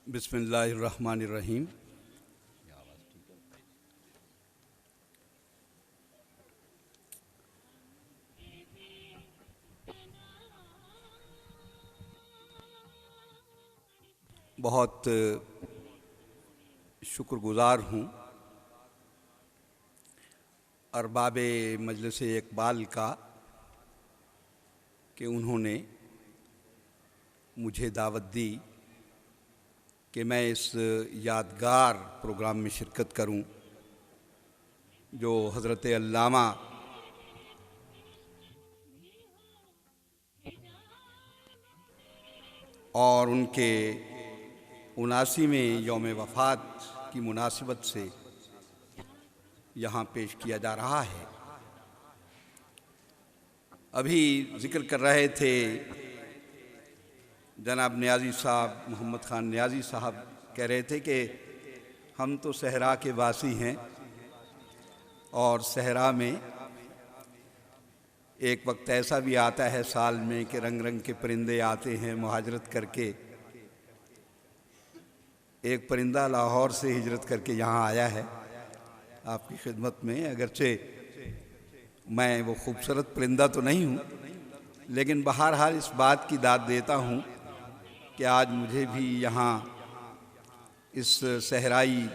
बिस्मिल्लाहिर्रहमानिर्रहीम। बहुत शुक्रगुज़ार हूँ अरबाब मजलिस इकबाल का कि उन्होंने मुझे दावत दी कि मैं इस यादगार प्रोग्राम में शिरकत करूं जो हज़रत अल्लामा और उनके 79वें यौम वफ़ात की मुनासिबत से यहाँ पेश किया जा रहा है। अभी ज़िक्र कर रहे थे जनाब नियाज़ी साहब, मोहम्मद ख़ान नियाज़ी साहब कह रहे थे कि हम तो सहरा के वासी हैं और सहरा में एक वक्त ऐसा भी आता है साल में कि रंग रंग के परिंदे आते हैं मुहाजरत करके। एक परिंदा लाहौर से हिजरत करके यहाँ आया है आपकी खिदमत में। अगरचे मैं वो खूबसूरत परिंदा तो नहीं हूँ, लेकिन बहरहाल इस बात की दाद देता हूँ कि आज मुझे भी यहाँ इस सहराई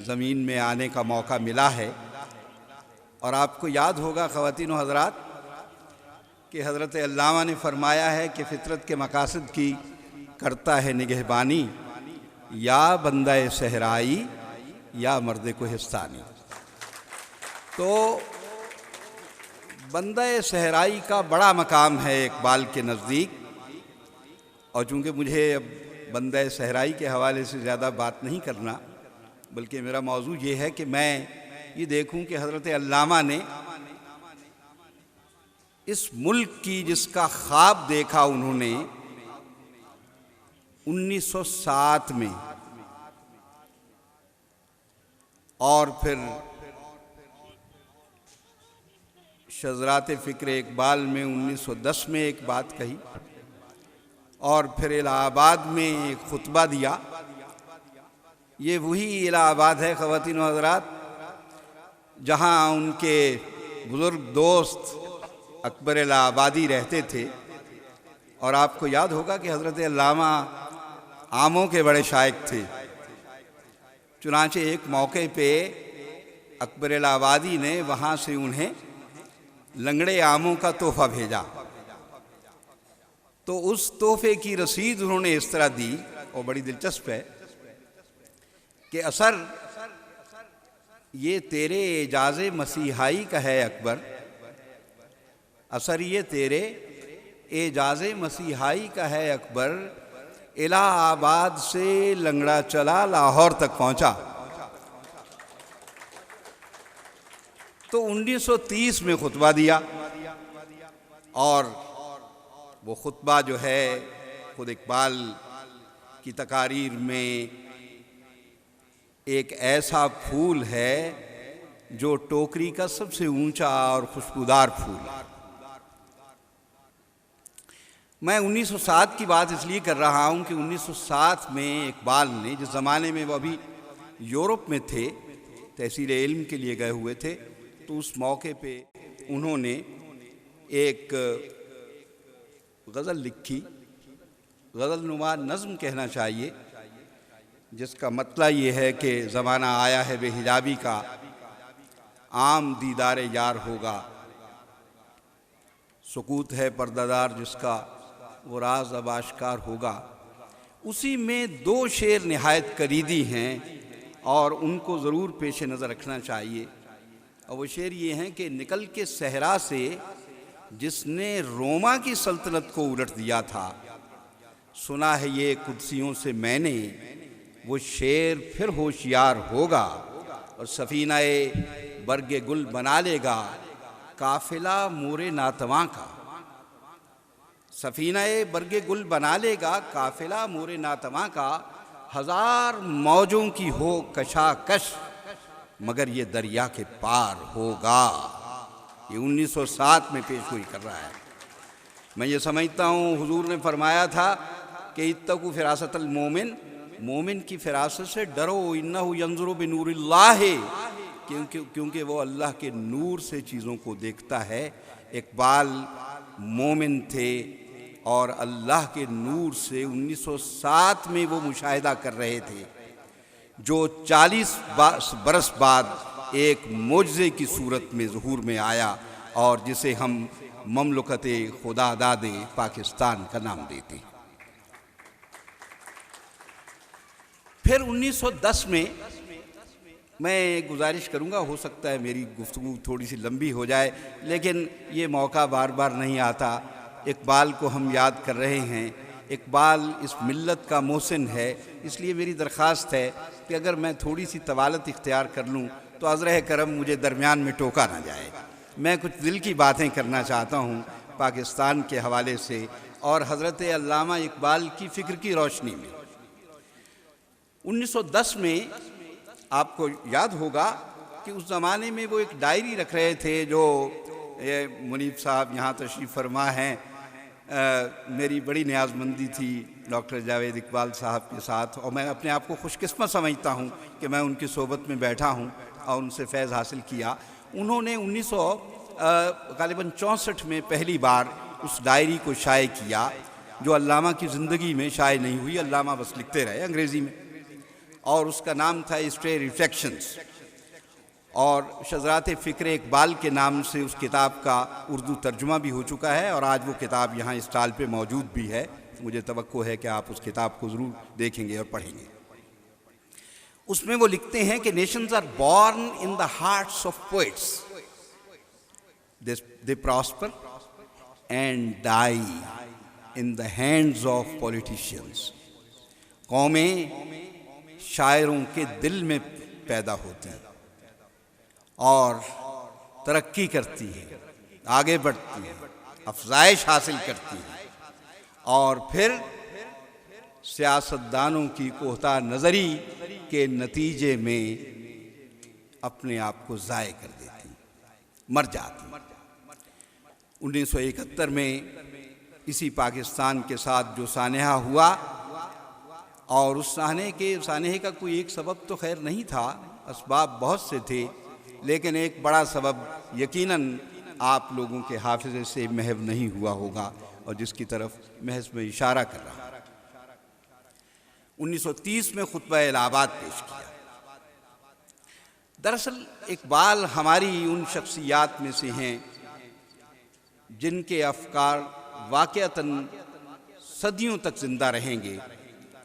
ज़मीन में आने का मौका मिला है। और आपको याद होगा ख़वातीन व हज़रात कि हज़रत अल्लामा ने फरमाया है कि फ़ितरत के मकासद की करता है निगहबानी, या बंदा सहराई या मर्द कोहिस्तानी। तो बंदा सहराई का बड़ा मकाम है इकबाल के नज़दीक। और चूँकि मुझे अब बंदा सहराई के हवाले से ज़्यादा बात नहीं करना, बल्कि मेरा मौजू ये है कि मैं ये देखूं कि हज़रत अल्लामा ने इस मुल्क की जिसका ख्वाब देखा उन्होंने 1907 में, और फिर शज़रात फ़िक्र इकबाल में 1910 में एक बात कही, और फिर इलाहाबाद में एक खुतबा दिया। ये वही इलाहाबाद है ख़वातीन व हज़रात जहाँ उनके बुज़ुर्ग दोस्त अकबर इलाहाबादी रहते थे। और आपको याद होगा कि हज़रत अल्लामा आमों के बड़े शाइक थे। चुनांचे एक मौके पे अकबर इलाहाबादी ने वहाँ से उन्हें लंगड़े आमों का तोहफ़ा भेजा। तो उस तोहफे की रसीद उन्होंने इस तरह दी, और बड़ी दिलचस्प है कि असर ये तेरे एजाज़े मसीहाई का है अकबर, असर ये तेरे एजाज़े मसीहाई का है अकबर, इलाहाबाद से लंगड़ा चला लाहौर तक पहुंचा। तो 1930 में खुतबा दिया, और वो खुतबा जो है खुद इकबाल की तकारीर में एक ऐसा फूल है जो टोकरी का सबसे ऊंचा और खुशबूदार फूल है। मैं 1907 की बात इसलिए कर रहा हूँ कि 1907 में इकबाल ने, जिस ज़माने में वो अभी यूरोप में थे, तहसील इल्म के लिए गए हुए थे, तो उस मौके पे उन्होंने एक गज़ल लिखी, गज़ल नुमा नज़्म कहना चाहिए, जिसका मतलब ये है कि ज़माना आया है बेहिजाबी का, आम दीदार यार होगा, सुकूत है पर्दादार जिसका, वो राज अब आश्कार होगा। उसी में दो शेर निहायत करीदी हैं और उनको ज़रूर पेश नज़र रखना चाहिए। और वो शेर ये हैं कि निकल के सहरा से जिसने रोमा की सल्तनत को उलट दिया था, सुना है ये कुर्सियों से मैंने, वो शेर फिर होशियार होगा, और सफ़ीना-ए बरगे गुल बना लेगा काफ़िला मोरे नातवा का। सफ़ीना-ए बरगे गुल बना लेगा काफ़िला मोरे नातवा का, हज़ार मौजों की हो कशाकश मगर ये दरिया के पार होगा। ये 1907 में पेश गोई कर रहा है। मैं ये समझता हूँ हुजूर ने फरमाया था कि इत्तकू फिरासतल मोमिन मोमिन की फिरासत से डरो, इन्नहु यंजुरु बिनूरिल्लाह, क्योंकि वो अल्लाह के नूर से चीज़ों को देखता है। इकबाल मोमिन थे और अल्लाह के नूर से 1907 में वो मुशाहिदा कर रहे थे, जो 40 बरस बाद एक मोजज़े की सूरत में ज़हूर में आया और जिसे हम ममलकत खुदादाद पाकिस्तान का नाम देते हैं। फिर 1910 में मैं गुजारिश करूंगा, हो सकता है मेरी गुफ्तगू थोड़ी सी लंबी हो जाए, लेकिन ये मौका बार बार नहीं आता। इकबाल को हम याद कर रहे हैं, इकबाल इस मिल्लत का मोहसिन है, इसलिए मेरी दरख्वास्त है कि अगर मैं थोड़ी सी तवालत इख्तियार कर लूँ तो अज़र करम मुझे दरमियान में टोका ना जाए। मैं कुछ दिल की बातें करना चाहता हूँ पाकिस्तान के हवाले से और हज़रत अल्लामा इकबाल की फ़िक्र की रोशनी में। 1910 में आपको याद होगा कि उस ज़माने में वो एक डायरी रख रहे थे, जो मुनीब साहब यहाँ तशरीफ़ फरमा हैं। मेरी बड़ी न्याज़मंदी थी डॉक्टर जावेद इकबाल साहब के साथ, और मैं अपने आप को खुशकिस्मत समझता हूँ कि मैं उनकी सोबत में बैठा हूँ और उनसे फैज़ हासिल किया। उन्होंने 1964 में पहली बार उस डायरी को शाये किया, जो अल्लामा की ज़िंदगी में शाये नहीं हुई। अल्लामा बस लिखते रहे अंग्रेज़ी में, और उसका नाम था स्ट्रे रिफ्लेक्शंस, और शज़रात फ़िक्र इकबाल के नाम से उस किताब का उर्दू तर्जुमा भी हो चुका है, और आज वो किताब यहाँ स्टॉल पे मौजूद भी है। मुझे तवक्को है कि आप उस किताब को ज़रूर देखेंगे और पढ़ेंगे। उसमें वो लिखते हैं कि nations are born in the hearts of poets, they prosper and die in the hands of politicians. कौमें शायरों के दिल में पैदा होती हैं और तरक्की करती है, आगे बढ़ती है, अफजाइश हासिल करती है, और फिर सियासतदानों की कोहता नज़री के नतीजे में अपने आप को ज़ाय कर देती, मर जाती। 1971 में इसी पाकिस्तान के साथ जो सानेहा हुआ, और उस सानेहे का कोई एक सबब तो खैर नहीं था, असबाब बहुत से थे, लेकिन एक बड़ा सबब यकीनन आप लोगों के हाफिज़े से महव नहीं हुआ होगा, और जिसकी तरफ महज में इशारा कर रहा। 1930 में खुतबा इलाहाबाद पेश किया। दरअसल इकबाल हमारी उन शख्सियात में से हैं जिनके अफकार वाक़अतन सदियों तक ज़िंदा रहेंगे।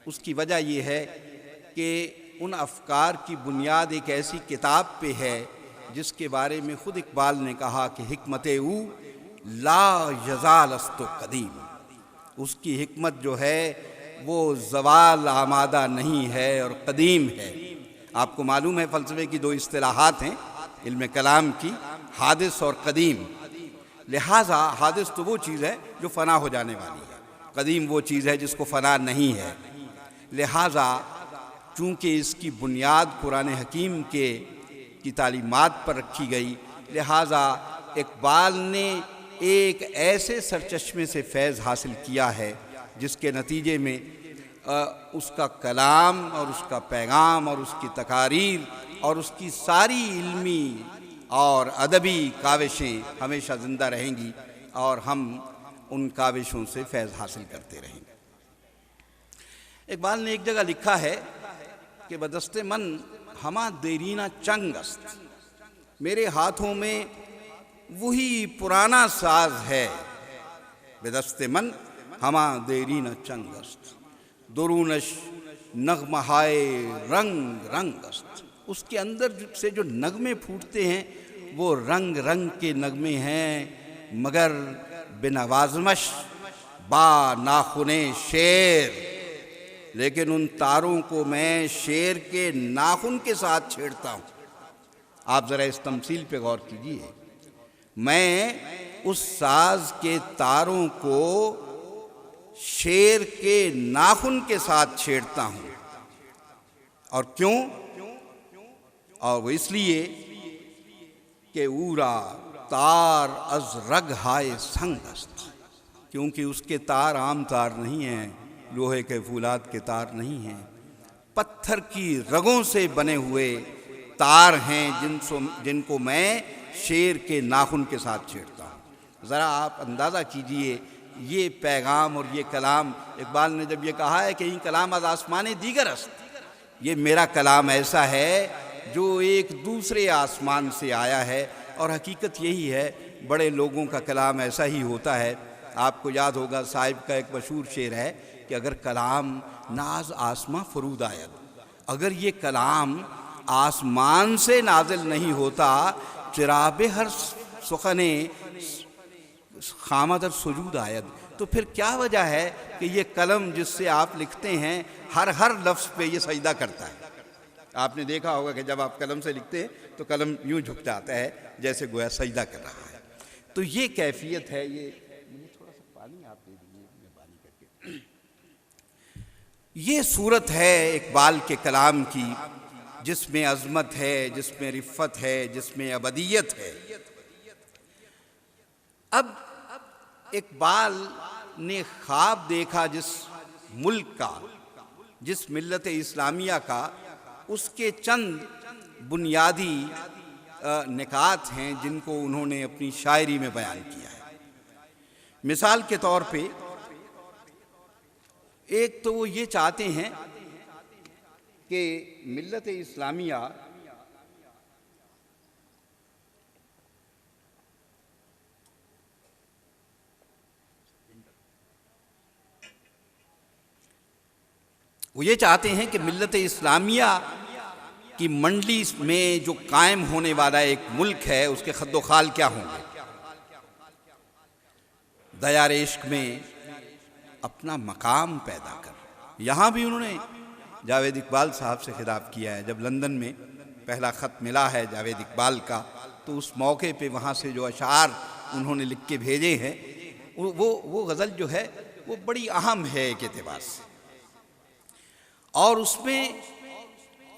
उसकी वजह यह है कि उन अफकार की बुनियाद एक ऐसी किताब पे है जिसके बारे में ख़ुद इकबाल ने कहा कि हिकमत-ए-ऊ ला यज़ाल अस्तो कदीम। उसकी हिकमत जो है वो ज़वाल आमादा नहीं है और कदीम है। आपको मालूम है फ़लसफ़े की दो इस्तिलाहात हैं इल्म कलाम की, हादिस और कदीम। लिहाजा हादिस तो वो चीज़ है जो फ़ना हो जाने वाली है, कदीम वो चीज़ है जिसको फ़ना नहीं है। लिहाजा चूँकि इसकी बुनियाद कुरान हकीम की तालीमात पर रखी गई, लिहाजा इकबाल ने एक ऐसे सरचश्मे से फैज़ हासिल किया है जिसके नतीजे में उसका कलाम और उसका पैगाम और उसकी तकारीर और उसकी सारी इल्मी और अदबी काविशें हमेशा ज़िंदा रहेंगी, और हम उन काविशों से फैज़ हासिल करते रहेंगे। इकबाल ने एक जगह लिखा है कि बदस्ते मन हमा देरीना चंग अस्त, मेरे हाथों में वही पुराना साज है। बदस्ते मन हमा देरीना चंग अस्त, दुरूनश नगमहाए रंग रंग अस्त। उसके अंदर से जो नगमे फूटते हैं वो रंग रंग के नगमे हैं, मगर बिनवाज़मश बा नाखुने शेर। लेकिन उन तारों को मैं शेर के नाखून के साथ छेड़ता हूँ। आप ज़रा इस तमसील पे गौर कीजिए। मैं उस साज के तारों को शेर के नाखून के साथ छेड़ता हूँ। और क्यों? और वो इसलिए कि ऊरा तार अज रग हाय संगस्त, क्योंकि उसके तार आम तार नहीं हैं, लोहे के फूलाद के तार नहीं हैं, पत्थर की रगों से बने हुए तार हैं जिनको मैं शेर के नाखून के साथ छेड़ता हूँ। ज़रा आप अंदाज़ा कीजिए ये पैगाम और ये कलाम। इकबाल ने जब ये कहा है कि इन कलाम अज़ आसमान दीगर अस्त, ये मेरा कलाम ऐसा है जो एक दूसरे आसमान से आया है। और हकीकत यही है, बड़े लोगों का कलाम ऐसा ही होता है। आपको याद होगा साहिब का एक मशहूर शेर है कि अगर कलाम नाज आसमां फरूद आयद, अगर ये कलाम आसमान से नाजिल नहीं होता, चिराबे हर सुखने खामदर सुजूद आयद, तो फिर क्या वजह है कि ये कलम जिससे आप लिखते हैं हर लफ्ज़ पे ये सजदा करता है। आपने देखा होगा कि जब आप कलम से लिखते हैं तो कलम यूं झुक जाता है जैसे गोया सजदा कर रहा है। तो ये कैफियत है। ये मुझे थोड़ा सा पानी आप दे दीजिए, मेहरबानी करके। ये सूरत है इकबाल के कलाम की, जिसमें अज़मत है, जिसमें रिफ़त है, जिसमें अबदियत है। अब इकबाल ने ख्वाब देखा जिस मुल्क का, जिस मिल्लत इस्लामिया का, उसके चंद बुनियादी निकात हैं जिनको उन्होंने अपनी शायरी में बयान किया है। मिसाल के तौर पे एक तो वो ये चाहते हैं कि मिल्लत इस्लामिया मिल्लत इस्लामिया की मंडली में जो कायम होने वाला एक मुल्क है उसके खद्दोखाल क्या होंगे। दयार इश्क में अपना मकाम पैदा कर। यहाँ भी उन्होंने जावेद इकबाल साहब से खिताब किया है। जब लंदन में पहला ख़त मिला है जावेद इकबाल का, तो उस मौके पे वहाँ से जो अशार उन्होंने लिख के भेजे हैं, वो गज़ल जो है वो बड़ी अहम है एक एतबार से। और उसमें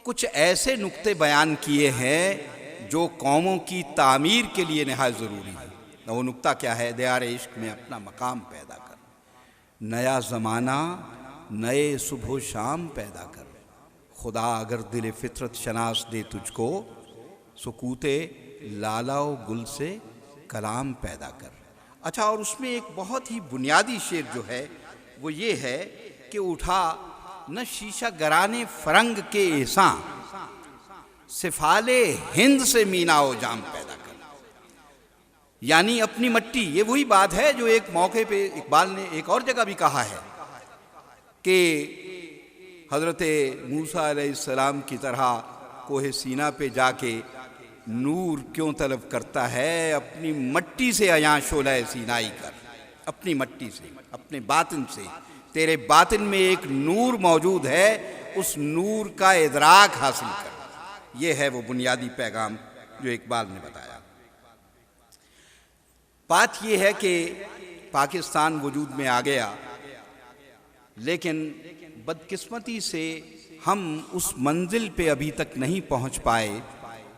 कुछ ऐसे नुक्ते बयान किए हैं जो कौमों की तामीर के लिए नहायत ज़रूरी है। वो नुक्ता क्या है? दयार इश्क में अपना मकाम पैदा कर, नया ज़माना नए सुबह शाम पैदा कर, खुदा अगर दिल फितरत शनास दे तुझको, सुकूते लाला गुल से कलाम पैदा कर। अच्छा, और उसमें एक बहुत ही बुनियादी शेर जो है वो ये है कि उठा न शीशा गराने फरंग के एहसां, सिफाले हिंद से मीनाओ जाम पैदा कर। यानी अपनी मट्टी, ये वही बात है जो एक मौके पे इकबाल ने एक और जगह भी कहा है कि हज़रत मूसा अलैहिस्सलाम की तरह कोहे सीना पे जाके नूर क्यों तलब करता है, अपनी मट्टी से अयां शोला सीनाई कर। अपनी मट्टी से, अपने बातिन से, तेरे बातिन में एक नूर मौजूद है, उस नूर का इदराक हासिल कर। ये है वो बुनियादी पैगाम जो इकबाल ने बताया। बात ये है कि पाकिस्तान वजूद में आ गया, लेकिन बदकिस्मती से हम उस मंजिल पे अभी तक नहीं पहुंच पाए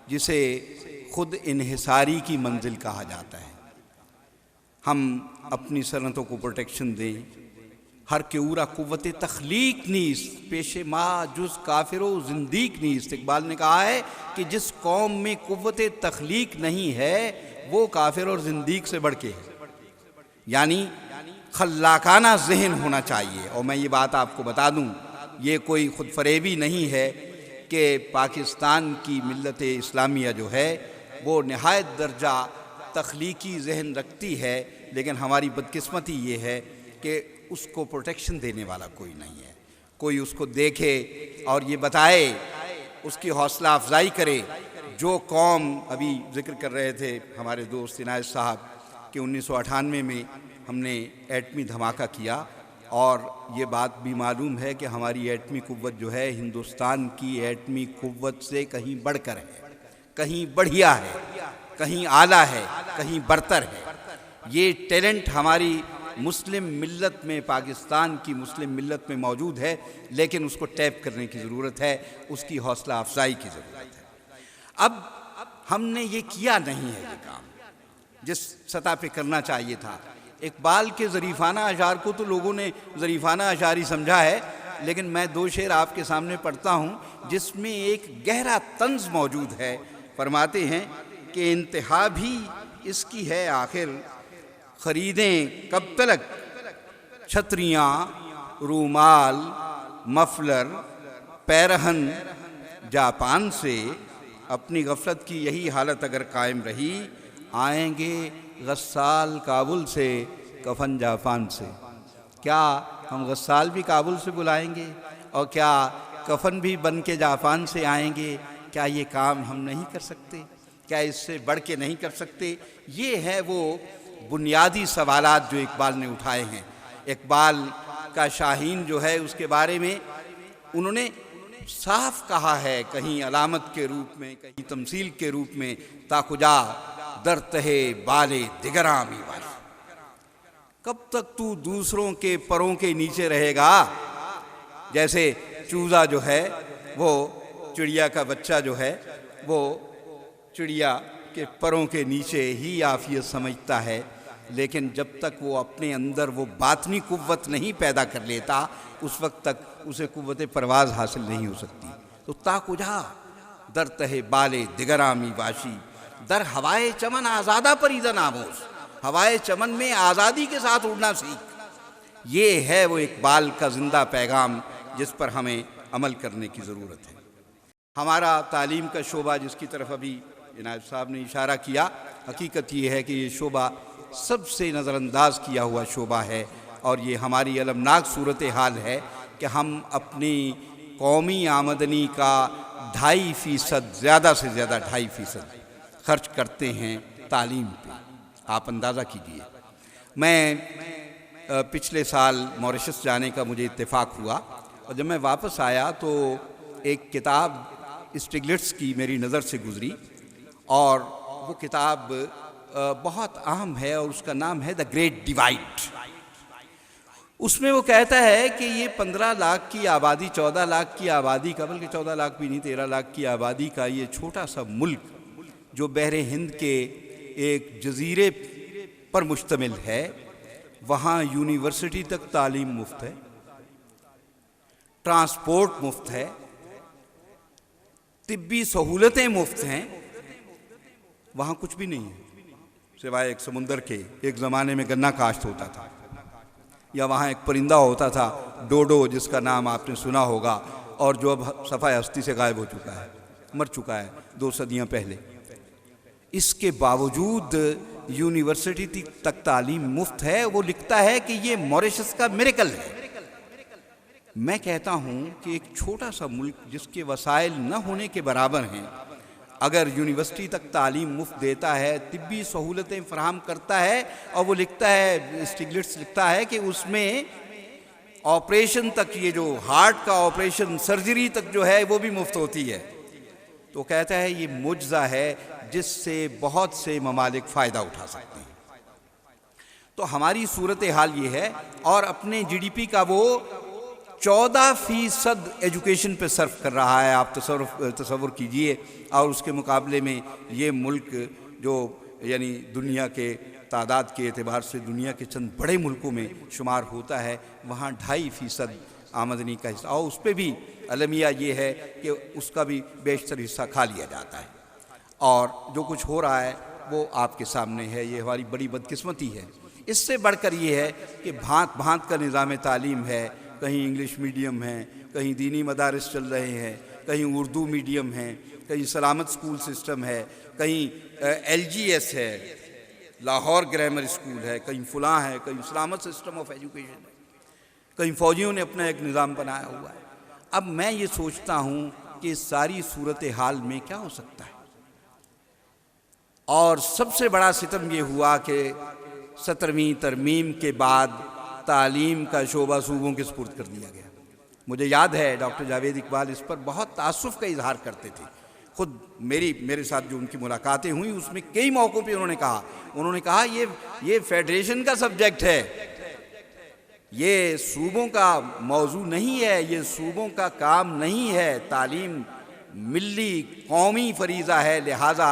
जिसे खुद इन्हिसारी की मंजिल कहा जाता है। हम अपनी सनतों को प्रोटेक्शन दें, हर के उरा कुव्वत तख्लीक नीस्त, पेशे मा जुज काफिरो जिंदीक नीस्त। इकबाल ने कहा है कि जिस कौम में कुव्वत तख्लीक नहीं है वो काफिर और जिंदीक से बढ़ के है। यानी खल्लाकाना जहन होना चाहिए। और मैं ये बात आपको बता दूं, ये कोई खुद फरेबी नहीं है कि पाकिस्तान की मिल्लत इस्लामिया जो है वो नहायत दर्जा तख्लीकी जहन रखती है, लेकिन हमारी बदकिस्मती ये है कि उसको प्रोटेक्शन देने वाला कोई नहीं है। कोई उसको देखे और ये बताए, उसकी हौसला अफजाई करे। जो कौम अभी जिक्र कर रहे थे हमारे दोस्त इनायत साहब कि 1998 में हमने एटमी धमाका किया, और ये बात भी मालूम है कि हमारी एटमी कुव्वत जो है हिंदुस्तान की एटमी कुव्वत से कहीं बढ़कर है, कहीं बढ़िया है, कहीं आला है, कहीं बरतर है। ये टैलेंट हमारी मुस्लिम मिल्लत में, पाकिस्तान की मुस्लिम मिल्लत में मौजूद है, लेकिन उसको टैप करने की ज़रूरत है, उसकी हौसला अफजाई की ज़रूरत है। अब हमने ये किया नहीं है ये काम जिस सतह पे करना चाहिए था। इकबाल के ज़रीफ़ाना अशार को तो लोगों ने ज़रीफ़ाना अशार ही समझा है, लेकिन मैं दो शेर आपके सामने पढ़ता हूँ जिसमें एक गहरा तंज मौजूद है। फरमाते हैं कि इंतहा भी इसकी है आखिर, खरीदें कब तलक छतरियाँ, रूमाल, मफलर, पैरहन जापान से। अपनी गफलत की यही हालत अगर कायम रही, आएंगे गस्साल काबुल से, कफन जापान से। क्या हम गस्साल भी काबुल से बुलाएंगे और क्या कफन भी बन के जापान से आएंगे? क्या ये काम हम नहीं कर सकते? क्या इससे बढ़ के नहीं कर सकते? ये है वो बुनियादी सवालात जो इकबाल ने उठाए हैं। इकबाल का शाहीन जो है उसके बारे में उन्होंने साफ कहा है, कहीं अलामत के रूप में, कहीं तमसील के रूप में, ताकुजा दर तहे बाले दिगरामी वाली। कब तक तू दूसरों के परों के नीचे रहेगा? जैसे चूजा जो है वो चिड़िया का बच्चा जो है वो चिड़िया के परों के नीचे ही आफियत समझता है, लेकिन जब तक वो अपने अंदर वो बातनी कुव्वत नहीं पैदा कर लेता उस वक्त तक उसे कुव्वत परवाज़ हासिल नहीं हो सकती। तो ताकुजा दर तहे बाले दिगरामी बाशी, दर हवाए चमन आज़ादा परीदन आमोज, हवाए चमन में आज़ादी के साथ उड़ना सीख। ये है वो इकबाल का ज़िंदा पैगाम जिस पर हमें अमल करने की ज़रूरत है। हमारा तालीम का शोबा जिसकी तरफ अभी जनाब साहब ने इशारा किया, हकीकत ये है कि ये शोबा सबसे नज़रअंदाज किया हुआ शोबा है और ये हमारी अलमनाक सूरत हाल है कि हम अपनी कौमी आमदनी का 2.5% ज़्यादा से ज़्यादा 2.5% खर्च करते हैं तालीम पे। आप अंदाज़ा कीजिए। मैं पिछले साल मॉरिशस जाने का मुझे इत्तेफाक हुआ और जब मैं वापस आया तो एक किताब स्टिग्लिट्ज़ की मेरी नज़र से गुज़री और वो किताब बहुत अहम है और उसका नाम है द ग्रेट डिवाइड। उसमें वो कहता है कि ये 15 लाख की आबादी, 14 लाख की आबादी का, बल्कि 14 लाख भी नहीं, 13 लाख की आबादी का ये छोटा सा मुल्क जो बहरे हिंद के एक जजीरे पर मुश्तमिल है, वहाँ यूनिवर्सिटी तक तालीम मुफ्त है, ट्रांसपोर्ट मुफ्त है, तिब्बी सहूलतें मुफ्त हैं। वहाँ कुछ भी नहीं है सिवाय एक समुंदर के। एक ज़माने में गन्ना काश्त होता था, या वहाँ एक परिंदा होता था डोडो, जिसका नाम आपने सुना होगा और जो अब सफ़ाए हस्ती से गायब हो चुका है, मर चुका है 2 सदियाँ पहले। इसके बावजूद यूनिवर्सिटी तक तालीम मुफ्त है। वो लिखता है कि ये मॉरिशस का मिरेकल है। मैं कहता हूँ कि एक छोटा सा मुल्क जिसके वसाइल न होने के बराबर हैं, अगर यूनिवर्सिटी तक तालीम मुफ्त देता है, तिब्बी सहूलतें फराहम करता है, और वो लिखता है, स्टिग्लिट्ज़ लिखता है कि उसमें ऑपरेशन तक, ये जो हार्ट का ऑपरेशन, सर्जरी तक जो है वो भी मुफ्त होती है, तो कहता है ये मुजज़ा है जिससे बहुत से ममालिक फ़ायदा उठा सकते हैं। तो हमारी सूरत हाल ये है, और अपने जीडीपी का वो 14% एजुकेशन पे सर्फ कर रहा है। आप तसव्वुर कीजिए। और उसके मुकाबले में ये मुल्क जो यानी दुनिया के तादाद के एतबार से दुनिया के चंद बड़े मुल्कों में शुमार होता है, वहाँ 2.5% आमदनी का हिस्सा, और उस पर भी अलमिया ये है कि उसका भी बेशतर हिस्सा खा लिया जाता है। और जो कुछ हो रहा है वो आपके सामने है। ये हमारी बड़ी बदकिस्मती है। इससे बढ़कर ये है कि भांत भांत का निज़ाम तालीम है। कहीं इंग्लिश मीडियम है, कहीं दीनी मदारिस चल रहे हैं, कहीं उर्दू मीडियम है, कहीं सलामत स्कूल सिस्टम है, कहीं LGS है, लाहौर ग्रामर स्कूल है, कहीं फलां है, कहीं सलामत सिस्टम ऑफ एजुकेशन है, कहीं फ़ौजियों ने अपना एक निज़ाम बनाया हुआ है। अब मैं ये सोचता हूँ कि इस सारी सूरत हाल में क्या हो सकता है। और सबसे बड़ा सितम ये हुआ कि 17वीं तरमीम के बाद तालीम का शोबा सूबों के सुपुर्द कर दिया गया। मुझे याद है डॉक्टर जावेद इकबाल इस पर बहुत तासुफ़ का इजहार करते थे। खुद मेरे साथ जो उनकी मुलाकातें हुई उसमें कई मौक़ों पे उन्होंने कहा ये फेडरेशन का सब्जेक्ट है, ये सूबों का मौजू नहीं है, ये सूबों का काम नहीं है। तालीम मिल्ली कौमी फरीज़ा है, लिहाजा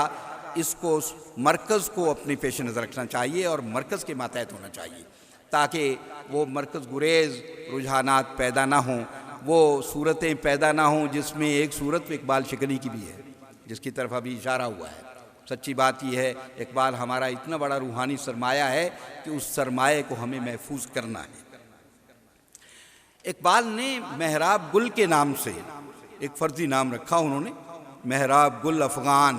इसको मरकज़ को अपने पेश नज़र रखना चाहिए और मरकज़ के मातहत होना चाहिए, ताकि वो मरकज़ गुरेज़ रुझानात पैदा ना हों, वो सूरतें पैदा ना हों जिसमें एक सूरत इकबाल शिकनी की भी है, जिसकी तरफ अभी इशारा हुआ है। सच्ची बात यह है, इकबाल हमारा इतना बड़ा रूहानी सरमाया है कि उस सरमाए को हमें महफूज करना है। इकबाल ने मेहराब गुल के नाम से एक फर्जी नाम रखा उन्होंने, मेहराब गुल अफ़गान।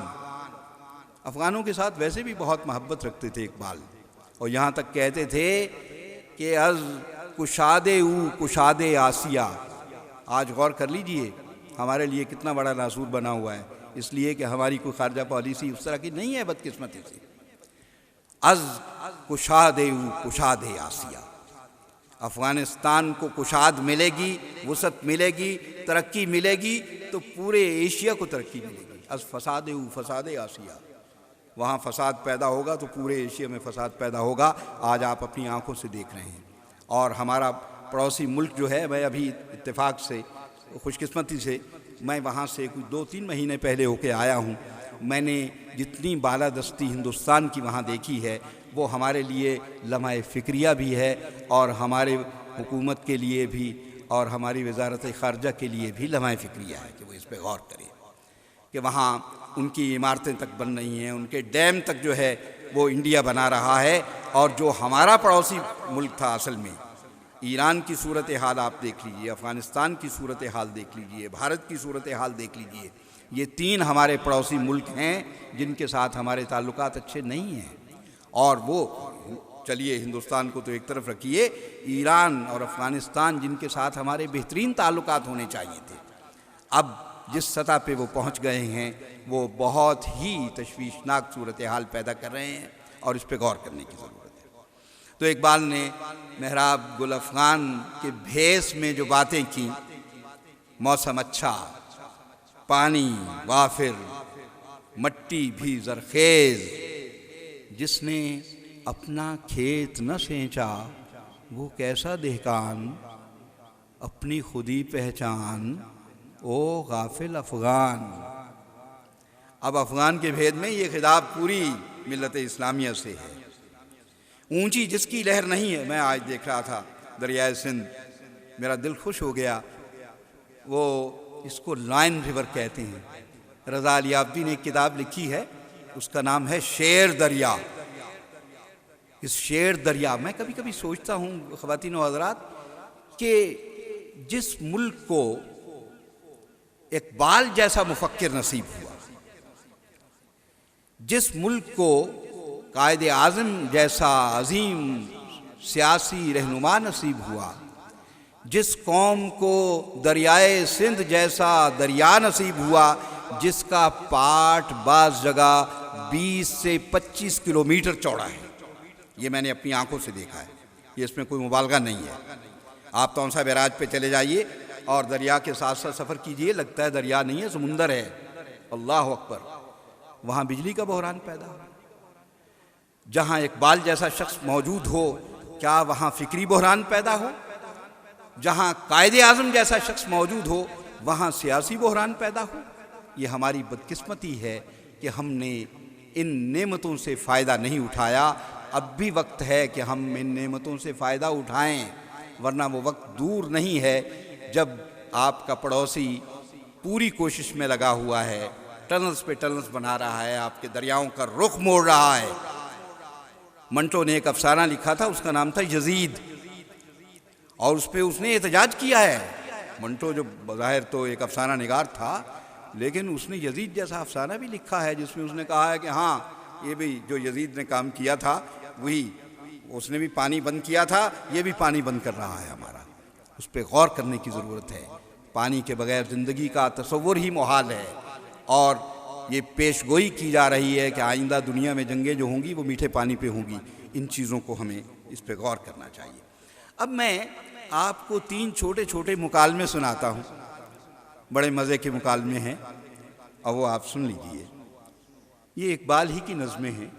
अफ़गानों के साथ वैसे भी बहुत मोहब्बत रखते थे इकबाल, और यहाँ तक कहते थे कि अज़ कुशादे ऊ कुशादे आसिया। आज गौर कर लीजिए हमारे लिए कितना बड़ा नासूर बना हुआ है, इसलिए कि हमारी कोई खारजा पॉलिसी उस तरह की नहीं है बदकिस्मती से। अज़ कुशादे ऊ कुशादे आसिया, अफ़गानिस्तान को कुशाद मिलेगी, वसत मिलेगी, तरक्की मिलेगी तो पूरे एशिया को तरक्की मिलेगी। अज़ फसादे ऊ फसादे आसिया, वहाँ फसाद पैदा होगा तो पूरे एशिया में फसाद पैदा होगा। आज आप अपनी आंखों से देख रहे हैं। और हमारा पड़ोसी मुल्क जो है, मैं अभी इत्तेफाक से खुशकिस्मती से मैं वहाँ से कुछ 2-3 महीने पहले होके आया हूँ। मैंने जितनी बालादस्ती हिंदुस्तान की वहाँ देखी है वो हमारे लिए लम्हा फ़िक्रिया भी है, और हमारे हुकूमत के लिए भी और हमारी वजारत ख़ारजा के लिए भी लम्हा फ़िक्रिया है कि वो इस पर गौर करें कि वहाँ उनकी इमारतें तक बन रही हैं, उनके डैम तक जो है वो इंडिया बना रहा है। और जो हमारा पड़ोसी मुल्क था, असल में ईरान की सूरत हाल आप देख लीजिए, अफ़गानिस्तान की सूरत हाल देख लीजिए, भारत की सूरत हाल देख लीजिए। ये 3 हमारे पड़ोसी मुल्क हैं जिनके साथ हमारे ताल्लुकात अच्छे नहीं हैं। और वो चलिए हिंदुस्तान को तो एक तरफ रखिए, ईरान और अफ़गानिस्तान जिनके साथ हमारे बेहतरीन ताल्लुकात होने चाहिए थे, अब जिस सतह पे वो पहुंच गए हैं वो बहुत ही तशवीशनाक सूरत हाल पैदा कर रहे हैं, और इस पे गौर करने की ज़रूरत है। तो इकबाल ने मेहराब गुल अफ़गान के भेस में जो बातें की, मौसम अच्छा, पानी वाफिर, मट्टी भी ज़रखेज़, जिसने अपना खेत न सेंचा वो कैसा देहकान, अपनी खुदी पहचान ओ गाफिल अफ़गान। अब अफ़गान के भेद में ये खिताब पूरी मिल्लत इस्लामिया से है। ऊंची जिसकी लहर नहीं है, मैं आज देख रहा था दरियाए सिंध, मेरा दिल खुश हो गया। वो इसको लाइन रिवर कहते हैं। रज़ा अलियाब्दी ने एक किताब लिखी है, उसका नाम है शेर दरिया। इस शेर दरिया, मैं कभी कभी सोचता हूँ ख़वातीन व हज़रात कि जिस मुल्क को इकबाल जैसा मुफक्किर नसीब हुआ, जिस मुल्क को कायदे आज़म जैसा अजीम सियासी रहनुमा नसीब हुआ, जिस कौम को दरियाए सिंध जैसा दरिया नसीब हुआ, जिसका पाट बाज़ जगह 20 से 25 किलोमीटर चौड़ा है, ये मैंने अपनी आंखों से देखा है, ये इसमें कोई मुबालगा नहीं है। आप तौसा बैराज पे चले जाइए और दरिया के साथ साथ सफ़र कीजिए, लगता है दरिया नहीं है, समुंदर है। अल्लाह अकबर। वहाँ बिजली का बहरान पैदा हो। जहाँ इकबाल जैसा शख्स मौजूद हो, क्या वहाँ फ़िक्री बहरान पैदा हो? जहाँ कायदे आज़म जैसा शख्स मौजूद हो, वहाँ सियासी बहरान पैदा हो? ये हमारी बदकिस्मती है कि हमने इन नेमतों से फ़ायदा नहीं उठाया। अब भी वक्त है कि हम इन नेमतों से फ़ायदा उठाएं, वरना वो वक्त दूर नहीं है जब आपका पड़ोसी पूरी कोशिश में लगा हुआ है, टनल्स पे टनल्स बना रहा है, आपके दरियाओं का रुख मोड़ रहा है। मंटो ने एक अफसाना लिखा था, उसका नाम था यजीद, और उस पर उसने एहतजाज किया है। मंटो जो बज़ाहिर तो एक अफसाना निगार था, लेकिन उसने यजीद जैसा अफसाना भी लिखा है जिसमें उसने कहा है कि हाँ, ये भी जो यजीद ने काम किया था वही, उसने भी पानी बंद किया था, ये भी पानी बंद कर रहा है हमारा। उस पर गौर करने की ज़रूरत है। पानी के बगैर ज़िंदगी का तसव्वुर ही मुहाल है, और ये पेशगोई की जा रही है कि आइंदा दुनिया में जंगें जो होंगी वो मीठे पानी पे होंगी। इन चीज़ों को हमें इस पर गौर करना चाहिए। अब मैं आपको 3 छोटे छोटे मुकालमे सुनाता हूँ, बड़े मज़े के मुकालमे हैं, और वो आप सुन लीजिए। ये इकबाल ही की नज़में हैं।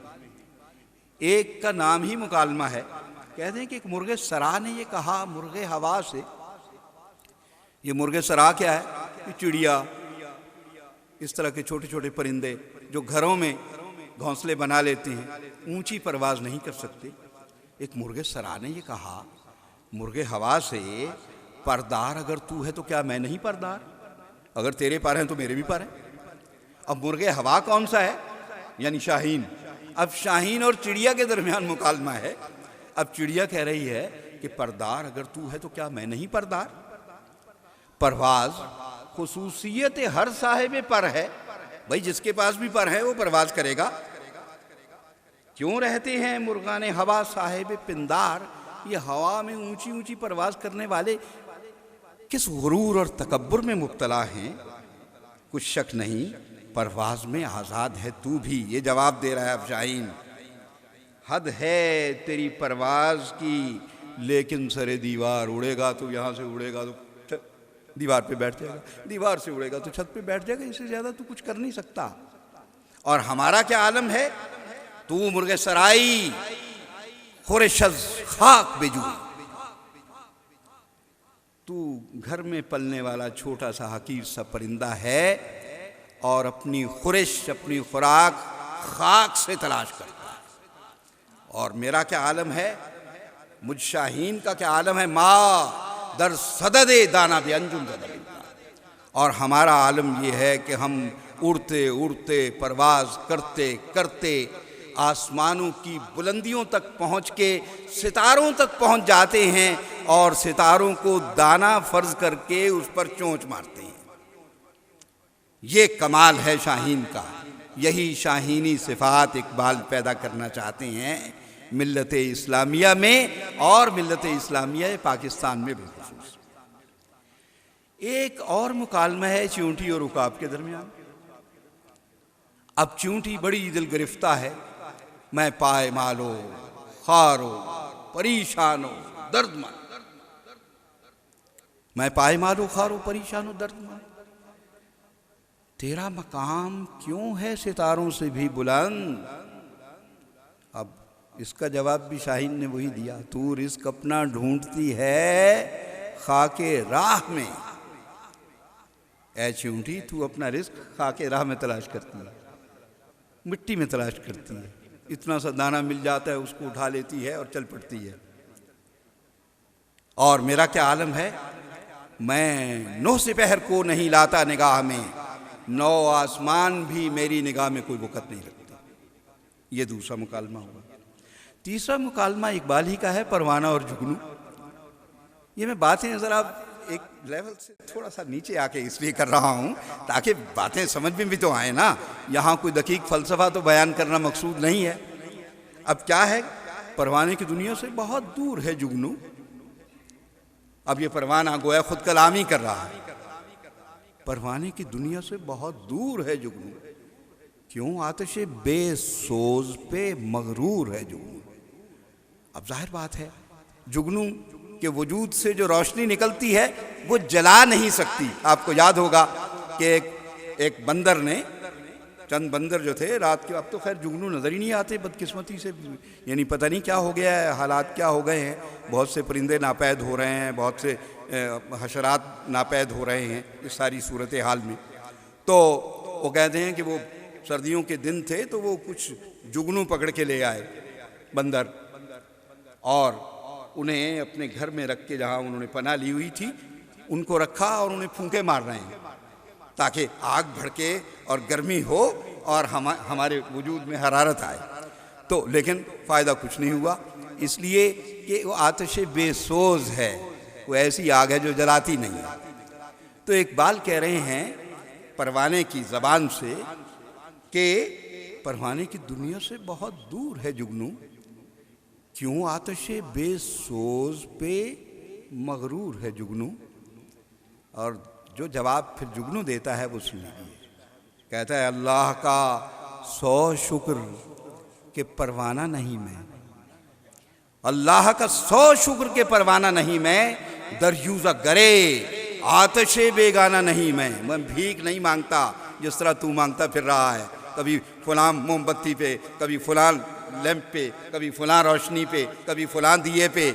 एक का नाम ही मुकालमा है। कहते हैं कि एक मुर्गे सरा ने ये कहा मुर्गे हवा से। ये मुर्गे सरा क्या है? ये चिड़िया, इस तरह के छोटे छोटे परिंदे जो घरों में घोंसले बना लेते हैं, ऊंची परवाज़ नहीं कर सकते। एक मुर्गे सरा ने ये कहा मुर्गे हवा से, परदार अगर तू है तो क्या मैं नहीं परदार? अगर तेरे पर हैं तो मेरे भी पर हैं। अब मुर्गे हवा कौन सा है? यानी शाहीन। अब शाहीन और चिड़िया के दरमियान मुकालमा है। अब चिड़िया कह रही है कि परदार अगर तू है तो क्या मैं नहीं परदार? परवाज खुसूसियत हर साहिब पर है। भाई जिसके पास भी पर है वो परवाज करेगा। क्यों रहते हैं मुर्गाने हवा साहिब पिंदार? ये हवा में ऊंची ऊंची परवाज करने वाले किस गुरूर और तकब्बुर में मुब्तला हैं? कुछ शक नहीं, परवाज में आज़ाद है तू भी। ये जवाब दे रहा है अब शाहीन। हद है तेरी परवाज की, लेकिन सरे दीवार उड़ेगा तो यहाँ से उड़ेगा तो दीवार पे बैठ जाएगा, दीवार से उड़ेगा तो छत पे बैठ जाएगा। इससे ज़्यादा तू कुछ कर नहीं सकता। और हमारा क्या आलम है? तू मुर्गे सराई खुरशज खाक बेजू, तू घर में पलने वाला छोटा सा हकीर सा परिंदा है और अपनी खुरिश, अपनी खुराक खाक से तलाश करता है। और मेरा क्या आलम है? मुझ शाहीन का क्या आलम है? माँ दर सददे दाना भी अंजुम ज़दल। और हमारा आलम ये है कि हम उड़ते उड़ते परवाज करते करते आसमानों की बुलंदियों तक पहुँच के सितारों तक पहुँच जाते हैं और सितारों को दाना फर्ज करके उस पर चोंच मारते हैं। ये कमाल है शाहीन का। यही शाहीनी सिफात इकबाल पैदा करना चाहते हैं मिल्लत इस्लामिया में और मिल्लत इस्लामिया पाकिस्तान में बिलखुसूस। एक और मुकालमा है चींटी और उकाब के दरमियान। अब चींटी बड़ी दिल गिरफ्ता है। मैं पाए मालो खारो परेशानो दर्दमंद, मैं पाए मालो खारो परेशानो दर्दमंद। तेरा मकाम क्यों है सितारों से भी बुलंद? अब इसका जवाब भी शाहीन ने वही दिया। तू रिस्क अपना ढूंढती है खाके राह में। ऐ चींटी तू अपना रिस्क खाके राह में तलाश करती है, मिट्टी में तलाश करती है। इतना सा दाना मिल जाता है, उसको उठा लेती है और चल पड़ती है। और मेरा क्या आलम है? मैं नौ सिपहर को नहीं लाता निगाह में, नौ आसमान भी मेरी निगाह में कोई वक़्त नहीं रखता। ये दूसरा मुकालमा हुआ। तीसरा मुकालमा इकबाल ही का है, परवाना और जुगनू। ये मैं बातें ज़रा एक लेवल से थोड़ा सा नीचे आके इसलिए कर रहा हूँ ताकि बातें समझ में भी तो आए ना। यहाँ कोई दकीक फ़लसफ़ा तो बयान करना मकसूद नहीं है। अब क्या है? परवाने की दुनिया से बहुत दूर है जुगनू। अब ये परवाना गोया खुद कलामी कर रहा है। परवाने की दुनिया से बहुत दूर है जुगनू। क्यों? आतिशे बेसोज पे मगरूर है जुगनू। अब जाहिर बात है जुगनू के वजूद से जो रोशनी निकलती है वो जला नहीं सकती। आपको याद होगा कि एक बंदर ने, चंद बंदर जो थे रात के, अब तो खैर जुगनू नज़र ही नहीं आते बदकिस्मती से, यानी पता नहीं क्या हो गया है, हालात क्या हो गए हैं। बहुत से परिंदे नापैद हो रहे हैं, बहुत से हशरात नापैद हो रहे हैं इस सारी सूरत हाल में। तो वो कहते हैं कि वो सर्दियों के दिन थे तो वो कुछ जुगनू पकड़ के ले आए बंदर, और उन्हें अपने घर में रख के, जहाँ उन्होंने पनाह ली हुई थी, उनको रखा और उन्हें फूंके मार रहे हैं ताकि आग भड़के और गर्मी हो और हमारे वजूद में हरारत आए। तो लेकिन फ़ायदा कुछ नहीं हुआ, इसलिए कि वो आतिशे बेसोज है, वो ऐसी आग है जो जलाती नहीं है। तो इकबाल कह रहे हैं परवाने की ज़बान से कि परवाने की दुनिया से बहुत दूर है जुगनू। क्यों? आतिशे बेसोज पे मगरूर है जुगनू। और जो जवाब फिर जुगनू देता है वो सुनिए। कहता है अल्लाह का 100 शुक्र के परवाना नहीं मैं, अल्लाह का 100 शुक्र के परवाना नहीं मैं, दरयूज़ा गरे आतिशे बेगाना नहीं मैं भीख नहीं मांगता जिस तरह तू मांगता फिर रहा है। कभी फलां मोमबत्ती पे, कभी फलां लैंप पे, कभी फलां रोशनी पे, कभी फलां दिए पे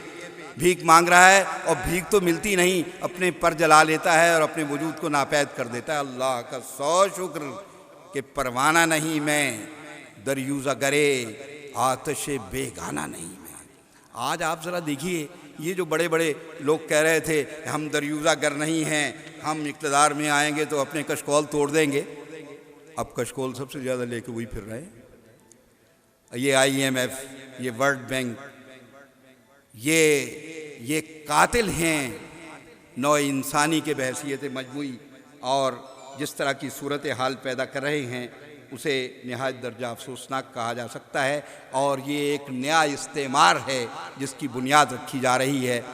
भीख मांग रहा है और भीख तो मिलती नहीं, अपने पर जला लेता है और अपने वजूद को नापैद कर देता है। अल्लाह का 100 शुक्र कि परवाना नहीं मैं, दरयूज़ा गरे आतिशे बेगाना नहीं मैं। आज आप ज़रा देखिए ये जो बड़े बड़े लोग कह रहे थे हम दरयूज़ा गर नहीं हैं, हम इक़्तिदार में आएंगे तो अपने कशकोल तोड़ देंगे, अब कशकोल सबसे ज़्यादा लेके वही फिर रहे हैं। ये IMF, ये वर्ल्ड बैंक, ये कातिल हैं नौ इंसानी के बहैसियत मजमूई, और जिस तरह की सूरत हाल पैदा कर रहे हैं उसे नहायत दर्जा अफसोसनाक कहा जा सकता है। और ये एक नया इस्तेमार है जिसकी बुनियाद रखी जा रही है,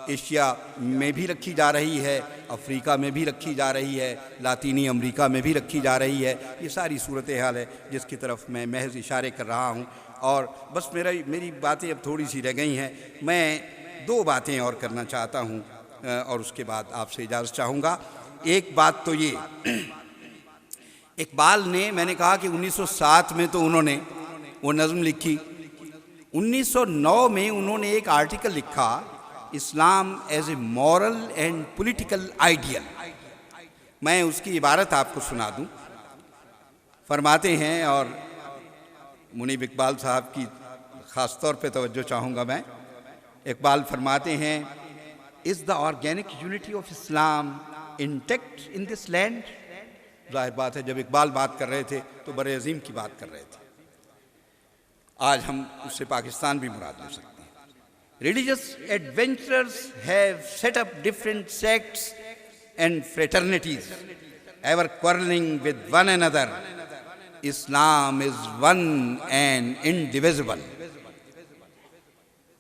एशिया में भी रखी जा रही है, अफ्रीका में भी रखी जा रही है, लातीनी अमेरिका में भी रखी जा रही है। ये सारी सूरत हाल है जिसकी तरफ मैं महज इशारे कर रहा हूँ। और बस मेरी बातें अब थोड़ी सी रह गई हैं। मैं 2 बातें और करना चाहता हूँ और उसके बाद आपसे इजाज़त चाहूँगा। एक बात तो ये, इकबाल ने, मैंने कहा कि 1907 में तो उन्होंने वो नज़्म लिखी, 1909 में उन्होंने एक आर्टिकल लिखा, Islam as a moral and political ideal. मैं उसकी इबारत आपको सुना दूं। फरमाते हैं, और मुनीब इकबाल साहब की ख़ास तौर पे तवज्जो चाहूँगा मैं। इकबाल फरमाते हैं, is the organic unity of Islam intact in this land. जाहिर बात है, जब इकबाल बात कर रहे थे तो बड़े अजीम की बात कर रहे थे। आज हम उससे पाकिस्तान भी मुराद ले सकते हैं। Religious adventurers have set up different sects and fraternities ever quarrelling with one another. Islam is one and indivisible.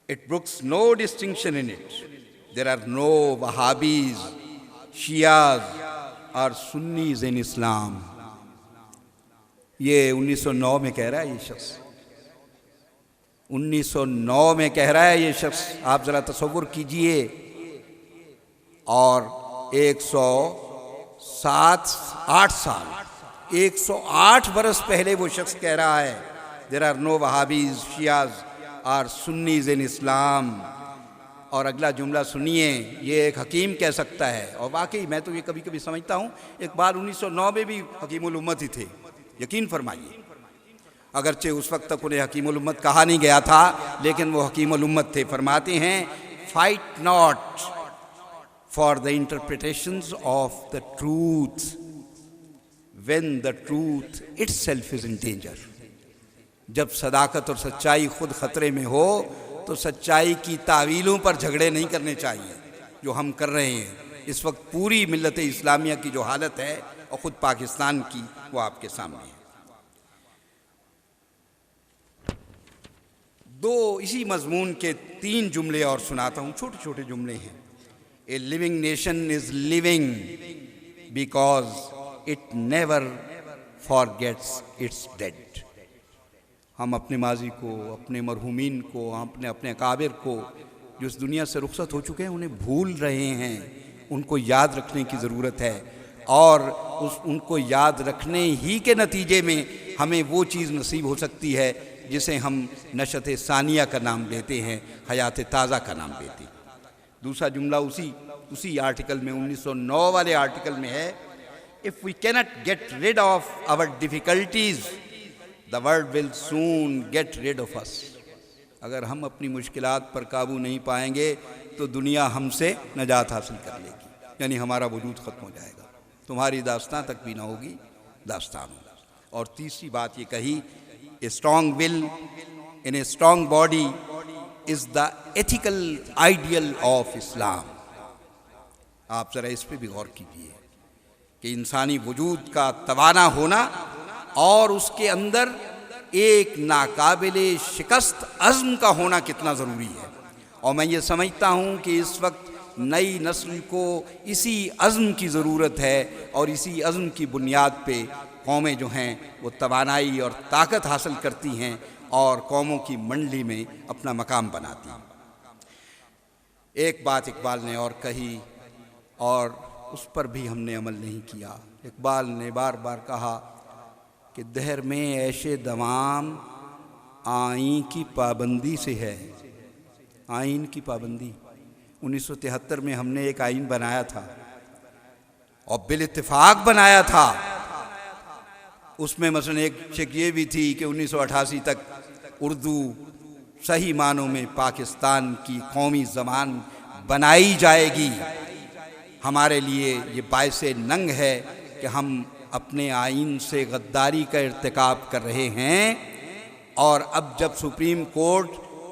It brooks no distinction in it. There are no Wahhabis, Shias or Sunnis in Islam. ये 1909 में कह रहा है ये शख्स, 1909 में कह रहा है ये शख्स। आप ज़रा तसव्वुर कीजिए। और 108 साल, 108 बरस पहले वो शख्स कह रहा है, देर आर नो वहाबीज, शियाज और सुन्नीज इन इस्लाम। और अगला जुमला सुनिए, ये एक हकीम कह सकता है। और वाकई मैं तो ये कभी कभी समझता हूँ, इकबाल 1909 में भी हकीमुल उम्मत ही थे, यकीन फरमाइए। अगरचे उस वक्त तक उन्हें हकीमुल उम्मत कहा नहीं गया था, लेकिन वो हकीमुल उम्मत थे। फरमाते हैं, fight not for the interpretations of the truth when the truth itself is in danger. जब सदाकत और सच्चाई खुद खतरे में हो तो सच्चाई की तावीलों पर झगड़े नहीं करने चाहिए, जो हम कर रहे हैं इस वक्त। पूरी मिल्लत इस्लामिया की जो हालत है और ख़ुद पाकिस्तान की, वो आपके सामने है। 2 इसी मजमून के 3 जुमले और सुनाता हूँ, छोटे छोटे जुमले हैं। A living nation is living because it never forgets it's dead. हम अपने माजी को, अपने मरहूमीन को, अपने अकाबिर को जो इस दुनिया से रुखसत हो चुके हैं, उन्हें भूल रहे हैं। उनको याद रखने की ज़रूरत है, और उनको याद रखने ही के नतीजे में हमें वो चीज़ नसीब हो सकती है जिसे हम नशत सानिया का नाम लेते हैं, हयात ताज़ा का नाम लेते हैं। दूसरा जुमला उसी आर्टिकल में, 1909 वाले आर्टिकल में है, if we cannot get rid of our difficulties the world will soon get rid of us. अगर हम अपनी मुश्किलात पर काबू नहीं पाएंगे तो दुनिया हमसे नजात हासिल कर लेगी, यानी हमारा वजूद ख़त्म हो जाएगा। तुम्हारी दास्तां तक भी ना होगी, दास्तान होगा। और तीसरी बात ये कही, a strong will in a strong body is the ethical ideal of Islam. आप ज़रा इस पर भी गौर कीजिए कि इंसानी वजूद का तवाना होना और उसके अंदर एक नाकाबिले शिकस्त अज़्म का होना कितना ज़रूरी है। और मैं ये समझता हूँ कि इस वक्त नई नस्ल को इसी अज़्म की ज़रूरत है, और इसी अज़्म की बुनियाद पे कौमें जो हैं वो तवानाई और ताकत हासिल करती हैं और कौमों की मंडली में अपना मकाम बनाती हैं। एक बात इकबाल ने और कही, और उस पर भी हमने अमल नहीं किया। इकबाल ने बार बार कहा कि दहर में ऐशे दवाम आइन की पाबंदी से है। आइन की पाबंदी 1973 में हमने एक आइन बनाया था, और बिल इत्तिफाक बनाया था। उसमें मसलन एक शेख ये भी थी कि 1988 तक उर्दू सही मानों में पाकिस्तान की कौमी ज़बान बनाई जाएगी। हमारे लिए ये बाइसे नंग है कि हम अपने आइन से गद्दारी का इर्तिकाब कर रहे हैं, और अब जब सुप्रीम कोर्ट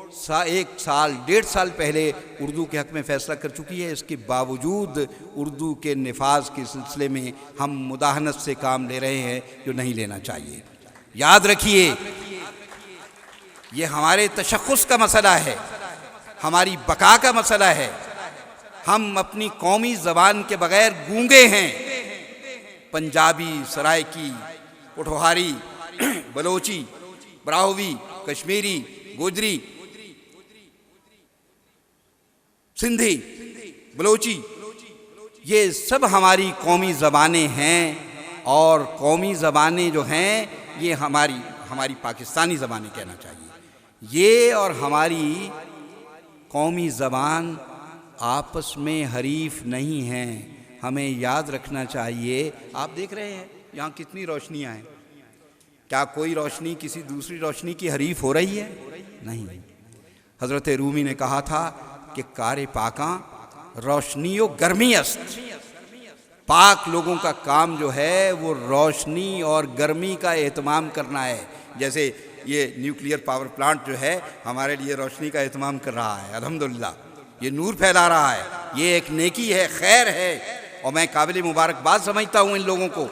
1-1.5 साल पहले उर्दू के हक़ में फ़ैसला कर चुकी है, इसके बावजूद उर्दू के निफाज के सिलसिले में हम मुदाहनत से काम ले रहे हैं, जो नहीं लेना चाहिए। याद रखिए, ये हमारे तशख़्ख़ुस का मसला है, हमारी बका का मसला है। हम अपनी कौमी ज़बान के बग़ैर गूंगे हैं। पंजाबी, सराइकी, पोठोहारी, बलोची, ब्राहुवी, कश्मीरी, गोजरी, सिंधी, बलोची, ये सब हमारी कौमी ज़बानें हैं। और कौमी ज़बानें जो हैं ये हमारी पाकिस्तानी ज़बानें कहना चाहिए। ये और हमारी कौमी ज़बान आपस में हरीफ नहीं हैं, हमें याद रखना चाहिए। आप देख रहे हैं यहाँ कितनी रोशनियाँ हैं, क्या कोई रोशनी किसी दूसरी रोशनी की हरीफ हो रही है? नहीं। हज़रत रूमी ने कहा था कि कारे पाका रोशनियो गर्मी अस्त। पाक लोगों का काम जो है वो रोशनी और गर्मी का एहतमाम करना है। जैसे ये न्यूक्लियर पावर प्लांट जो है हमारे लिए रोशनी का एहतमाम कर रहा है, अल्हम्दुलिल्लाह, ये नूर फैला रहा है, ये एक नेकी है, खैर है, और मैं काबिल मुबारकबाद समझता हूँ इन लोगों को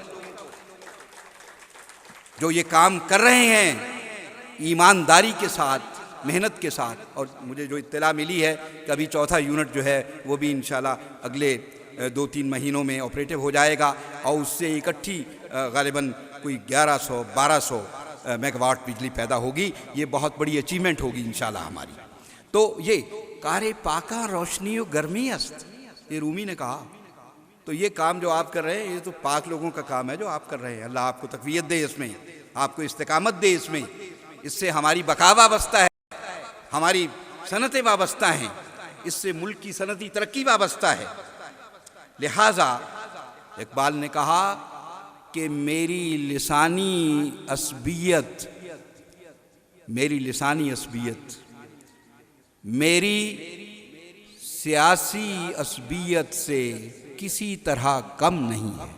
जो ये काम कर रहे हैं ईमानदारी के साथ, मेहनत के साथ। और मुझे जो इत्तला मिली है कि अभी चौथा यूनिट जो है वो भी इंशाल्लाह अगले 2-3 महीनों में ऑपरेटिव हो जाएगा, और उससे इकट्ठी ग़ालिबन कोई 1100-1200 मेगावाट बिजली पैदा होगी। ये बहुत बड़ी अचीवमेंट होगी इंशाल्लाह हमारी। तो ये कारे पाका रोशनी और गर्मी अस्त, ये रूमी ने कहा। तो ये काम जो आप कर रहे हैं ये तो पाक लोगों का काम है जो आप कर रहे हैं। अल्लाह आपको तक़वियत दे इसमें, आपको इस्तिकामत दे इसमें। इससे हमारी बका वाबस्ता है, हमारी सनतें वाबस्ता हैं, इससे मुल्क की सनती तरक्की वाबस्ता है। लिहाजा इकबाल ने कहा कि मेरी लिसानी असबियत मेरी सियासी असबियत से किसी तरह कम नहीं है।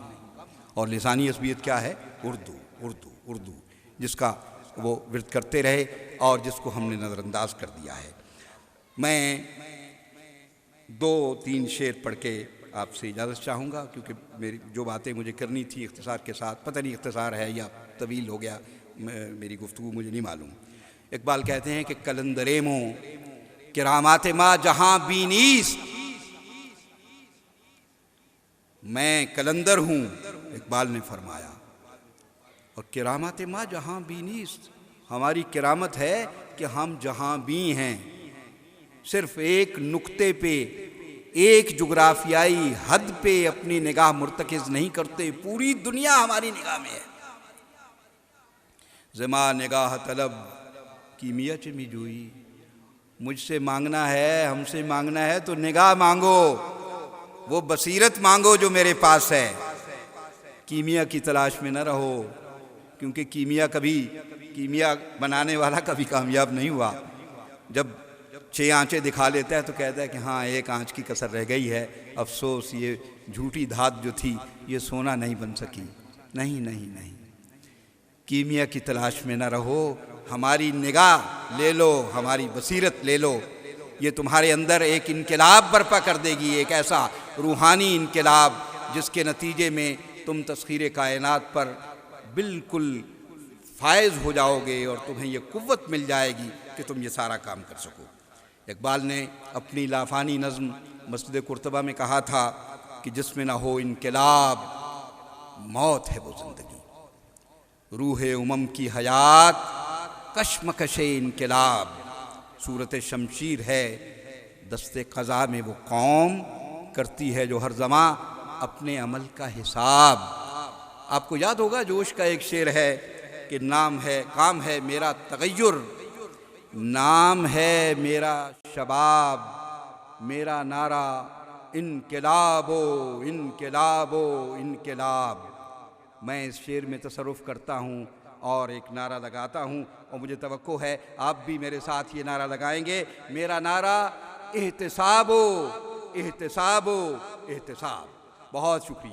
और लिसानी असबियत क्या है? उर्दू, उर्दू, उर्दू, जिसका वो विरद करते रहे और जिसको हमने नज़रअंदाज कर दिया है। मैं 2-3 शेर पढ़ के आपसे इजाज़त चाहूँगा, क्योंकि मेरी जो बातें मुझे करनी थी इख्तिसार के साथ, पता नहीं इख्तिसार है या तवील हो गया मेरी गुफ्तगू, मुझे नहीं मालूम। इकबाल कहते हैं कि कलंदरेमो किरामात मा जहाँ बीनीस, मैं कलंदर हूँ, इकबाल ने फरमाया, और किरामत मा जहाँ बीनीस, हमारी किरामत है कि हम जहाँ भी हैं, सिर्फ एक नुक्ते पे, एक जुग्राफियाई हद पे अपनी निगाह मुर्तकिज़ नहीं करते, पूरी दुनिया हमारी निगाह में है। ज़मा निगाह तलब कीमिया चमी जुई, मुझसे मांगना है, हमसे मांगना है तो निगाह मांगो, वो बसीरत मांगो जो मेरे पास है। कीमिया की तलाश में न रहो, क्योंकि कीमिया बनाने वाला कभी कामयाब नहीं हुआ। जब 6 आंचें दिखा लेता है तो कहता है कि हाँ 1 आंच की कसर रह गई है, अफसोस ये झूठी धात जो थी ये सोना नहीं बन सकी। नहीं नहीं नहीं, कीमिया की तलाश में न रहो, हमारी निगाह ले लो, हमारी बसीरत ले लो, ये तुम्हारे अंदर एक इनकलाब बर्पा कर देगी, एक ऐसा रूहानी इनकलाब जिसके नतीजे में तुम तस्खीर कायनात पर बिल्कुल फायज़ हो जाओगे और तुम्हें ये कुव्वत मिल जाएगी कि तुम ये सारा काम कर सको। इकबाल ने अपनी लाफानी नज़्म मस्जिद कुर्तबा में कहा था कि जिसमें ना हो इनकलाब, मौत है वो ज़िंदगी, रूह उमम की हयात कश्मकश इनकलाब, सूरत शमशीर है दस्ते क़ज़ा में वो कौम, करती है जो हर ज़मा अपने अमल का हिसाब। आपको याद होगा जोश का एक शेर है कि काम है मेरा तग़य्युर, नाम है मेरा शबाब, मेरा नारा इनकलाबो इनकलाबो इनकलाब। मैं इस शेर में तसर्रुफ़ करता हूँ और एक नारा लगाता हूं और मुझे तवक्को है आप भी मेरे साथ ये नारा लगाएंगे। मेरा नारा एहतिसाबो एहतिसाबो एहतिसाब। बहुत शुक्रिया।